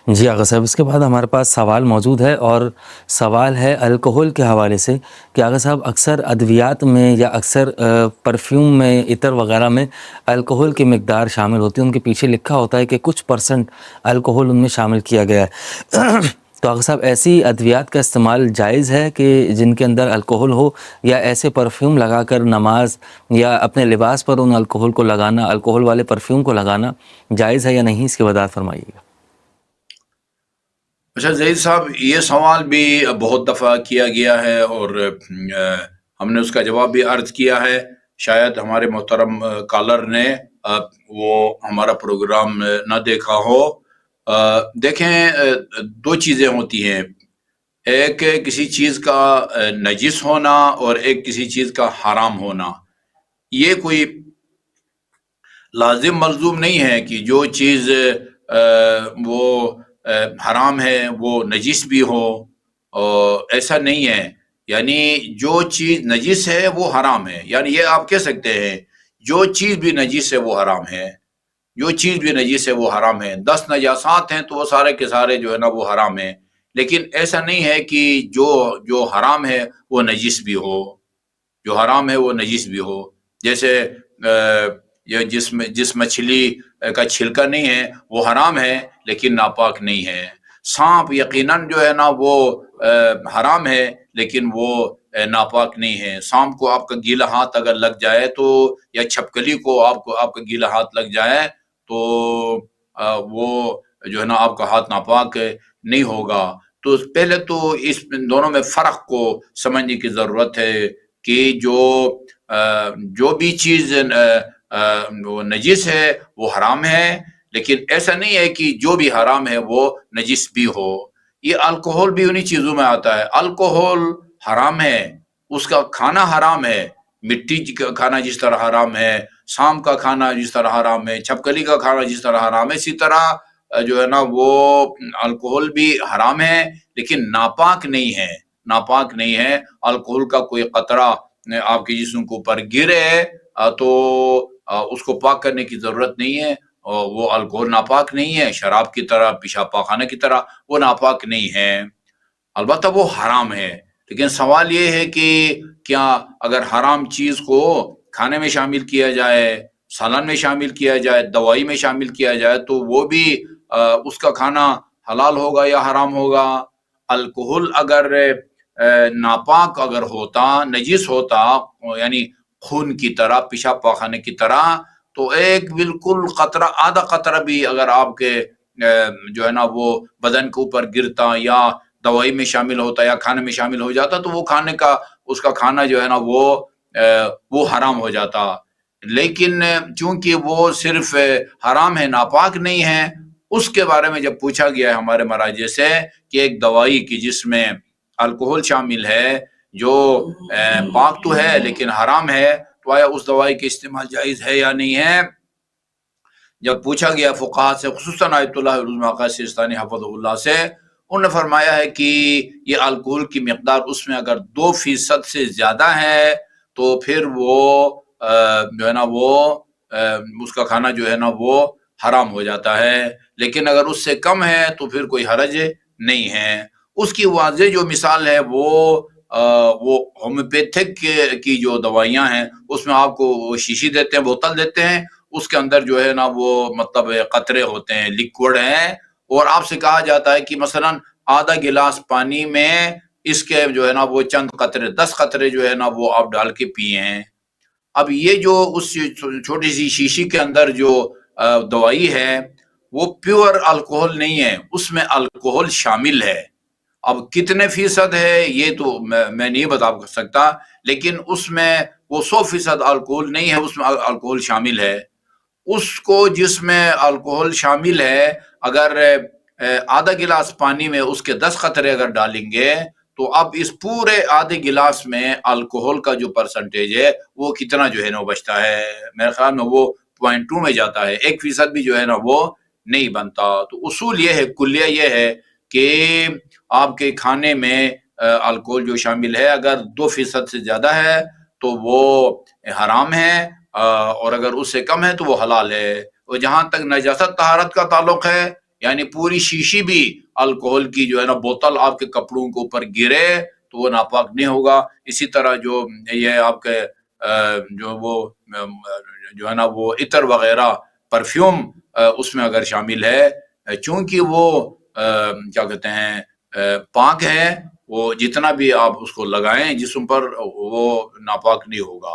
جی آغا صاحب، اس کے بعد ہمارے پاس سوال موجود ہے، اور سوال ہے الکوہل کے حوالے سے کہ آغا صاحب اکثر ادویات میں یا اکثر پرفیوم میں، عطر وغیرہ میں الکوہل کی مقدار شامل ہوتی ہے، ان کے پیچھے لکھا ہوتا ہے کہ کچھ پرسنٹ الکوہل ان میں شامل کیا گیا ہے تو آغا صاحب ایسی ادویات کا استعمال جائز ہے کہ جن کے اندر الکوہل ہو، یا ایسے پرفیوم لگا کر نماز یا اپنے لباس پر ان الکوہل کو لگانا، الکوہل والے پرفیوم کو لگانا جائز ہے یا نہیں؟ اس کی وضاحت فرمائیے گا۔ اچھا زید صاحب، یہ سوال بھی بہت دفعہ کیا گیا ہے، اور ہم نے اس کا جواب بھی عرض کیا ہے۔ شاید ہمارے محترم کالر نے وہ ہمارا پروگرام نہ دیکھا ہو۔ دیکھیں، دو چیزیں ہوتی ہیں، ایک کسی چیز کا نجس ہونا اور ایک کسی چیز کا حرام ہونا۔ یہ کوئی لازم ملزوم نہیں ہے کہ جو چیز وہ حرام ہے وہ نجس بھی ہو، ایسا نہیں ہے۔ یعنی جو چیز نجس ہے وہ حرام ہے، یعنی یہ آپ کہہ سکتے ہیں جو چیز بھی نجس ہے وہ حرام ہے، جو چیز بھی نجس ہے وہ حرام ہے۔ 10 نجاسات ہیں تو وہ سارے کے سارے جو ہے نا وہ حرام ہیں، لیکن ایسا نہیں ہے کہ جو حرام ہے وہ نجس بھی ہو، جو حرام ہے وہ نجس بھی ہو۔ جیسے یہ جس مچھلی کا چھلکا نہیں ہے وہ حرام ہے لیکن ناپاک نہیں ہے۔ سانپ یقیناً جو ہے نا وہ حرام ہے لیکن وہ ناپاک نہیں ہے۔ سانپ کو آپ کا گیلا ہاتھ اگر لگ جائے تو، یا چھپکلی کو آپ کا گیلا ہاتھ لگ جائے تو وہ جو ہے نا آپ کا ہاتھ ناپاک نہیں ہوگا۔ تو پہلے تو اس دونوں میں فرق کو سمجھنے کی ضرورت ہے کہ جو بھی چیز وہ نجس ہے وہ حرام ہے، لیکن ایسا نہیں ہے کہ جو بھی حرام ہے وہ نجس بھی ہو۔ یہ الکوہل بھی انہی چیزوں میں آتا ہے۔ الکوہل حرام ہے، اس کا کھانا حرام ہے، مٹی کا کھانا جس طرح حرام ہے، سانپ کا کھانا جس طرح حرام ہے، چھپکلی کا کھانا جس طرح حرام ہے، اسی طرح جو ہے نا وہ الکوہل بھی حرام ہے لیکن ناپاک نہیں ہے، ناپاک نہیں ہے۔ الکوہل کا کوئی قطرہ آپ کے جسم کے اوپر گرے تو اس کو پاک کرنے کی ضرورت نہیں ہے، وہ الکوہل ناپاک نہیں ہے۔ شراب کی طرح، پیشاب پاخانہ کی طرح وہ ناپاک نہیں ہے، البتہ وہ حرام ہے۔ لیکن سوال یہ ہے کہ کیا اگر حرام چیز کو کھانے میں شامل کیا جائے، سالن میں شامل کیا جائے، دوائی میں شامل کیا جائے تو وہ بھی اس کا کھانا حلال ہوگا یا حرام ہوگا؟ الکوہل اگر ناپاک اگر ہوتا، نجس ہوتا، یعنی خون کی طرح، پیشاب پاخانے کی طرح، تو ایک بالکل قطرہ، آدھا قطرہ بھی اگر آپ کے جو ہے نا وہ بدن کے اوپر گرتا یا دوائی میں شامل ہوتا یا کھانے میں شامل ہو جاتا تو وہ اس کا کھانا جو ہے نا وہ حرام ہو جاتا۔ لیکن چونکہ وہ صرف حرام ہے، ناپاک نہیں ہے، اس کے بارے میں جب پوچھا گیا ہے ہمارے مراجع سے کہ ایک دوائی کی جس میں الکوہل شامل ہے، جو پاک تو ہے لیکن حرام ہے، تو آیا اس دوائی کے استعمال جائز ہے یا نہیں ہے؟ جب پوچھا گیا فقہاء سے، خصوصاً آیت اللہ عظمی آقا سیستانی حفظہ اللہ سے، انہوں نے فرمایا ہے کہ یہ الکوہل کی مقدار اس میں اگر 2% سے زیادہ ہے تو پھر وہ جو ہے نا وہ اس کا کھانا جو ہے نا وہ حرام ہو جاتا ہے، لیکن اگر اس سے کم ہے تو پھر کوئی حرج نہیں ہے۔ اس کی واضح جو مثال ہے وہ ہومیوپیتھک کی جو دوائیاں ہیں اس میں آپ کو شیشی دیتے ہیں، بوتل دیتے ہیں، اس کے اندر جو ہے نا وہ مطلب قطرے ہوتے ہیں، لیکوڈ ہیں، اور آپ سے کہا جاتا ہے کہ مثلا آدھا گلاس پانی میں اس کے جو ہے نا وہ چند قطرے، 10 قطرے جو ہے نا وہ آپ ڈال کے پیے ہیں۔ اب یہ جو اس چھوٹی سی شیشی کے اندر جو دوائی ہے وہ پیور الکوہل نہیں ہے، اس میں الکوہل شامل ہے۔ اب کتنے فیصد ہے یہ تو میں نہیں بتا سکتا، لیکن اس میں وہ 100% الکوہل نہیں ہے، اس میں الکوہل شامل ہے۔ اس کو جس میں الکوہل شامل ہے، اگر آدھا گلاس پانی میں اس کے 10 قطرے اگر ڈالیں گے تو اب اس پورے آدھے گلاس میں الکوہل کا جو پرسنٹیج ہے وہ کتنا جو ہے نا بچتا ہے؟ میرے خیال میں وہ 0.2 میں جاتا ہے، 1% بھی جو ہے نا وہ نہیں بنتا۔ تو اصول یہ ہے، کلیہ یہ ہے کہ آپ کے کھانے میں الکوہل جو شامل ہے اگر 2% سے زیادہ ہے تو وہ حرام ہے، اور اگر اس سے کم ہے تو وہ حلال ہے۔ اور جہاں تک نجاست طہارت کا تعلق ہے، یعنی پوری شیشی بھی الکوہل کی جو ہے نا بوتل آپ کے کپڑوں کے اوپر گرے تو وہ ناپاک نہیں ہوگا. اسی طرح جو یہ آپ کے جو ہے نا وہ عطر وغیرہ پرفیوم اس میں اگر شامل ہے چونکہ وہ کیا کہتے ہیں پاک ہے, وہ جتنا بھی آپ اس کو لگائیں جسم پر وہ ناپاک نہیں ہوگا.